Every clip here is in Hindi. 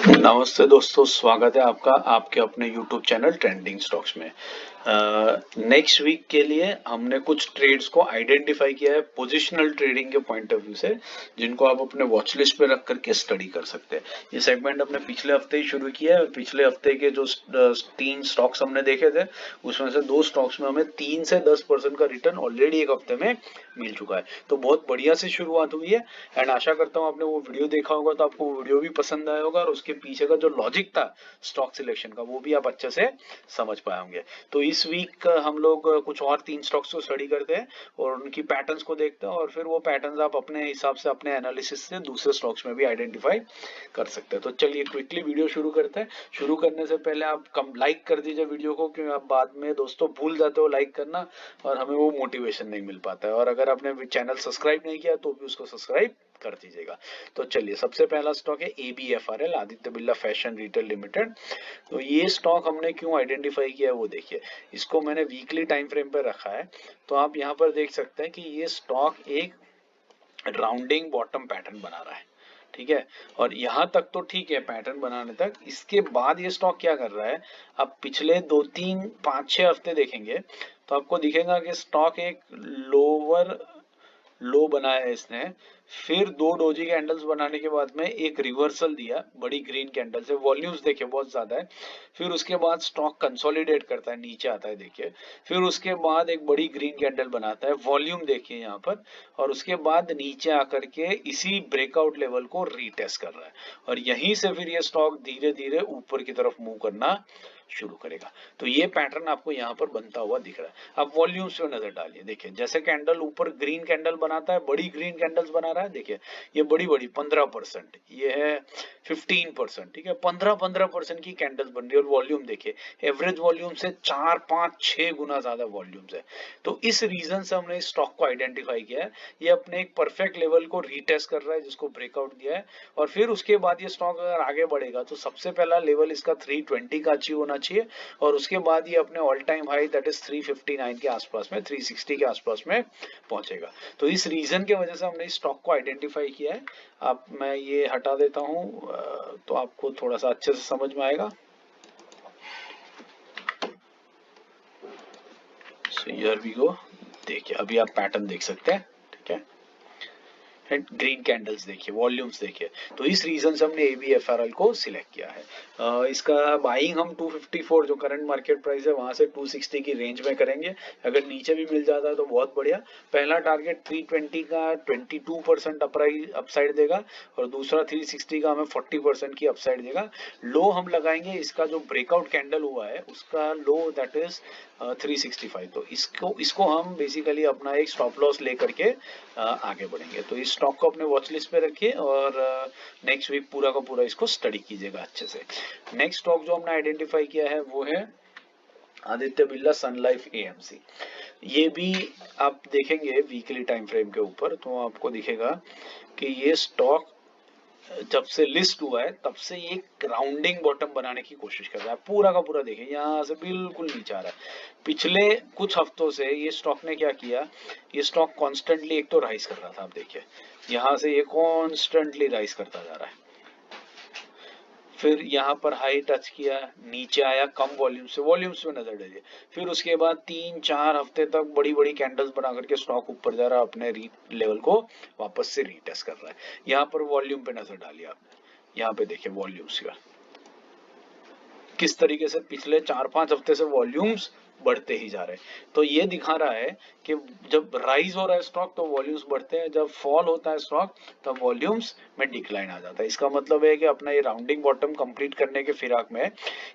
नमस्ते दोस्तों, स्वागत है आपका आपके अपने YouTube चैनल ट्रेंडिंग स्टॉक्स में। नेक्स्ट वीक के लिए हमने कुछ ट्रेड्स को आइडेंटिफाई किया है पोजिशनल ट्रेडिंग के पॉइंट ऑफ व्यू से, जिनको आप अपने वॉच लिस्ट पे रख करके स्टडी कर सकते हैं। ये सेगमेंट हमने पिछले हफ्ते ही शुरू किया है और पिछले हफ्ते के जो 3 स्टॉक्स हमने देखे थे उसमें से 2 स्टॉक्स में हमें 3 से 10% का रिटर्न ऑलरेडी एक हफ्ते में मिल चुका है। तो बहुत बढ़िया से शुरुआत हुई है एंड आशा करता हूँ आपने वो वीडियो देखा होगा तो आपको वो वीडियो भी पसंद आया होगा और उसके पीछे का जो लॉजिक था स्टॉक सिलेक्शन का वो भी आप अच्छे से समझ पाए होंगे। तो इस वीक हम लोग कुछ और 3 स्टॉक्स को स्टडी करते हैं और उनकी पैटर्न्स को देखते हैं और फिर वो पैटर्न्स आप अपने हिसाब से अपने एनालिसिस से दूसरे स्टॉक्स में भी आइडेंटिफाई कर सकते हैं। तो चलिए क्विकली वीडियो शुरू करते हैं। शुरू करने से पहले आप कम लाइक कर दीजिए वीडियो को, क्योंकि आप बाद में दोस्तों भूल जाते हो लाइक करना और हमें वो मोटिवेशन नहीं मिल पाता है। और अगर आपने चैनल सब्सक्राइब नहीं किया तो भी उसको सब्सक्राइब कर दीजिएगा। तो चलिए, सबसे पहला स्टॉक है ABFRL, Aditya Birla fashion retail limited. तो ये स्टॉक हमने क्यों आइडेंटिफाई किया है वो देखिए। इसको मैंने वीकली टाइम फ्रेम पे रखा है। तो आप यहाँ पर देख सकते हैं कि ये स्टॉक एक राउंडिंग बॉटम पैटर्न बना रहा है, ठीक है। और यहां तक तो ठीक है पैटर्न बनाने तक। इसके बाद ये स्टॉक क्या कर रहा है, अब पिछले 2 3 5 6 हफ्ते देखेंगे तो आपको दिखेगा कि स्टॉक एक लोअर लो बनाया है इसने, फिर 2 डोजी कैंडल्स बनाने के बाद में एक रिवर्सल दिया बड़ी ग्रीन कैंडल से। वॉल्यूम्स देखिए बहुत ज्यादा है। फिर उसके बाद स्टॉक कंसोलिडेट करता है, नीचे आता है देखिए। फिर उसके बाद एक बड़ी ग्रीन कैंडल बनाता है, वॉल्यूम देखिए यहाँ पर। और उसके बाद नीचे आकर के इसी ब्रेकआउट लेवल को रीटेस्ट कर रहा है और यहीं से फिर ये स्टॉक धीरे धीरे ऊपर की तरफ मूव करना शुरू करेगा। तो ये पैटर्न आपको यहाँ पर बनता हुआ दिख रहा है। अब वॉल्यूम्स पे नजर डालिए, देखिए जैसे कैंडल ऊपर ग्रीन कैंडल बनाता है, बड़ी ग्रीन कैंडल्स बना रहा है, देखिए ये बड़ी बड़ी 15%, ये है 15%, ठीक है। 15% की कैंडल्स बन रही है और वॉल्यूम देखिए एवरेज वॉल्यूम से 4 5 6 गुना ज्यादा वॉल्यूम्स है। तो इस रीजन से हमने इस स्टॉक को आइडेंटिफाई किया है। ये अपने एक परफेक्ट लेवल को रीटेस्ट कर रहा है जिसको ब्रेकआउट दिया है और फिर उसके बाद ये स्टॉक अगर आगे बढ़ेगा तो सबसे पहला लेवल इसका 320 का अचीव होना चाहिए और उसके बाद ये अपने all time high that is 359 के आसपास में, 360 के आसपास में पहुंचेगा। तो इस रीजन की वजह से हमने इस स्टॉक को आइडेंटिफाई किया है। अब मैं ये हटा देता हूं तो आपको थोड़ा सा अच्छे से समझ में आएगा। सो हियर वी गो, देखिए अभी आप पैटर्न देख सकते हैं, ठीक है। ग्रीन कैंडल्स देखिए, वॉल्यूम्स देखिए। तो इस रीजन से हमने ABFRL को सिलेक्ट किया है। इसका बाइंग हम 254 जो करंट मार्केट प्राइस है वहां से 260 की रेंज में करेंगे। अगर नीचे भी मिल जाता है तो बहुत बढ़िया। पहला टारगेट 320 का 22% अपसाइड देगा और दूसरा 360 का हमें 40% की अपसाइड देगा। लो हम लगाएंगे इसका जो ब्रेकआउट कैंडल हुआ है उसका लो दैट इज 365। तो इसको हम बेसिकली अपना एक स्टॉप लॉस लेकर के आगे बढ़ेंगे। तो इस स्टॉक को अपने वॉच लिस्ट पे रखिए और नेक्स्ट वीक पूरा का पूरा इसको स्टडी कीजिएगा अच्छे से। नेक्स्ट स्टॉक जो हमने आइडेंटिफाई किया है वो है आदित्य बिरला सन लाइफ AMC। ये भी आप देखेंगे वीकली टाइम फ्रेम के ऊपर तो आपको दिखेगा कि ये स्टॉक जब से लिस्ट हुआ है तब से ये राउंडिंग बॉटम बनाने की कोशिश कर रहा है। पूरा का पूरा देखिए यहाँ से बिल्कुल नीचे आ रहा है। पिछले कुछ हफ्तों से ये स्टॉक ने क्या किया, ये स्टॉक कॉन्स्टेंटली एक तो राइज कर रहा था, आप देखिए यहाँ से ये कॉन्स्टेंटली राइज करता जा रहा है। फिर यहाँ पर हाई टच किया, नीचे आया कम वॉल्यूम्स में नजर डालिए। फिर उसके बाद 3 4 हफ्ते तक बड़ी बड़ी कैंडल्स बना करके स्टॉक ऊपर जा रहा है, अपने लेवल को वापस से रीटेस्ट कर रहा है। यहाँ पर वॉल्यूम पे नजर डालिए आपने, यहाँ पे देखिए वॉल्यूम्स का किस तरीके से पिछले 4 5 हफ्ते से वॉल्यूम्स बढ़ते ही जा रहे हैं। तो ये दिखा रहा है कि जब राइज हो रहा है स्टॉक तो वॉल्यूम्स बढ़ते हैं, जब फॉल होता है स्टॉक तब वॉल्यूम्स में डिक्लाइन आ जाता है। इसका मतलब है कि अपना ये राउंडिंग बॉटम कंप्लीट करने के फिराक में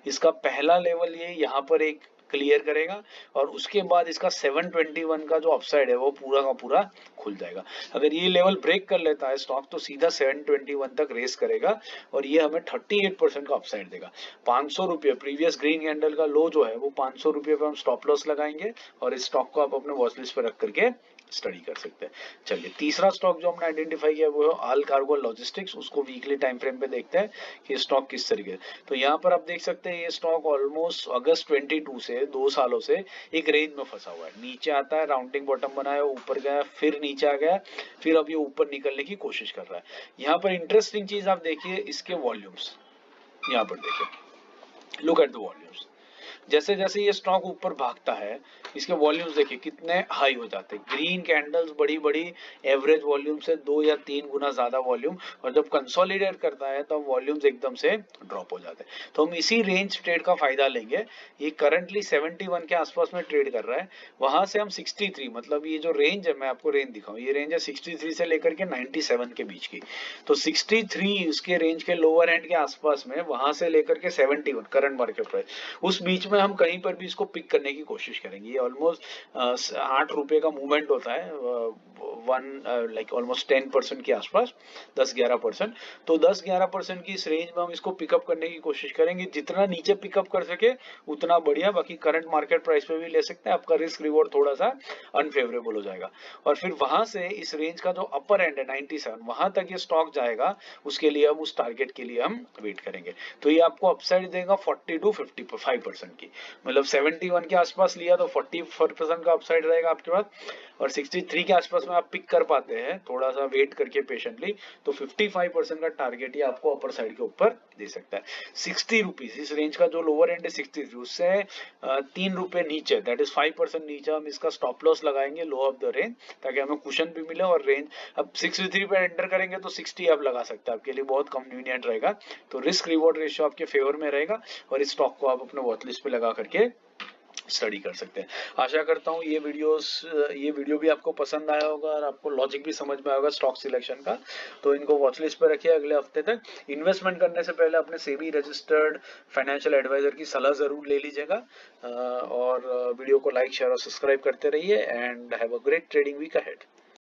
इसका पहला लेवल ये यहाँ पर एक क्लियर करेगा और उसके बाद इसका 721 का जो अपसाइड है वो पूरा का पूरा खुल जाएगा। अगर ये लेवल ब्रेक कर लेता है स्टॉक तो सीधा 721 तक रेस करेगा और ये हमें 38% का अपसाइड देगा। 500 रुपये प्रीवियस ग्रीन कैंडल का लो जो है वो 500 रुपये पे हम स्टॉप लॉस लगाएंगे और इस स्टॉक को आप अपने वॉच लिस्ट पर रख करके स्टडी कर सकते हैं। चलिए, तीसरा स्टॉक जो हमने आइडेंटिफाई किया वो है आल कार्गो लॉजिस्टिक्स। उसको वीकली टाइम फ्रेम पे देखते हैं कि स्टॉक किस तरीके। तो यहाँ पर आप देख सकते हैं ये स्टॉक ऑलमोस्ट अगस्त 22 से 2 सालों से एक रेंज में फंसा हुआ है। नीचे आता है, राउंडिंग बॉटम बनाया, ऊपर गया, फिर नीचे आ गया, फिर अब ये ऊपर निकलने की कोशिश कर रहा है। यहाँ पर इंटरेस्टिंग चीज आप देखिए इसके वॉल्यूम्स, यहाँ पर देखिए, लुक एट द वॉल्यूम्स। जैसे जैसे ये स्टॉक ऊपर भागता है, इसके वॉल्यूम्स देखिए कितने हाई हो जाते हैं। ग्रीन कैंडल्स बड़ी बड़ी एवरेज वॉल्यूम से 2 या 3 गुना ज्यादा वॉल्यूम, और जब कंसोलिडेट करता है तो वॉल्यूम्स एकदम से ड्रॉप हो जाते हैं। तो हम इसी रेंज ट्रेड का फायदा लेंगे। ये करंटली 71 के आसपास में ट्रेड कर रहा है, वहां से हम 63, मतलब ये जो रेंज है, मैं आपको रेंज दिखाऊं, ये रेंज है 63 से लेकर के 97 के बीच की। तो 63 उसके रेंज के लोअर एंड के आसपास में, वहां से लेकर के 71 करंट मार्केट प्राइस, उस बीच में हम कहीं पर भी इसको पिक करने की कोशिश करेंगे। ये ऑलमोस्ट 8 रुपए का मूवमेंट होता है, वन लाइक ऑलमोस्ट 10% के आसपास, 10-11%। तो 10-11% की इस रेंज में हम इसको पिकअप करने की कोशिश करेंगे। जितना नीचे पिकअप कर सके उतना बढ़िया, बाकी करंट मार्केट प्राइस पे भी ले सकते हैं, आपका रिस्क रिवॉर्ड थोड़ा सा अनफेवरेबल हो जाएगा। और फिर वहां से इस रेंज का जो अपर एंड है 97, वहां तक ये स्टॉक जाएगा, उसके लिए हम उस टारगेट के लिए हम वेट करेंगे। तो ये आपको अपसाइड देगा 40 to 55% की, मतलब 71 के आसपास लिया तो 44% का अपसाइड रहेगा आपके पास, और 63 के आसपास में आप पिक कर पाते हैं थोड़ा सा वेट करके पेशेंटली, तो 55% का टारगेट ये आपको अपर साइड के ऊपर दे सकता है। 60 रुपीज इस रेंज का जो लोअर एंड है 63, उससे 3 रुपए नीचे, दैट इज 5% नीचे हम इसका स्टॉप लॉस लगाएंगे लो ऑफ द रेंज, ताकि हमें कुशन भी मिले। और रेंज अब 63 पे एंटर करेंगे तो 60 आप लगा सकते हैं, आपके लिए बहुत कन्वीनियंट रहेगा। तो रिस्क रिवॉर्ड रेशियो आपके फेवर में रहेगा, और इस स्टॉक को आप अपने वॉच लिस्ट पे लगा करके स्टडी कर सकते हैं। आशा करता हूँ ये वीडियो भी आपको पसंद आया होगा, और आपको लॉजिक भी समझ में आएगा स्टॉक सिलेक्शन का। तो इनको वॉच लिस्ट पे रखिए अगले हफ्ते तक। इन्वेस्टमेंट करने से पहले अपने सेबी रजिस्टर्ड फाइनेंशियल एडवाइजर की सलाह जरूर ले लीजिएगा, और वीडियो को लाइक शेयर और सब्सक्राइब करते रहिए, and have a great trading week ahead.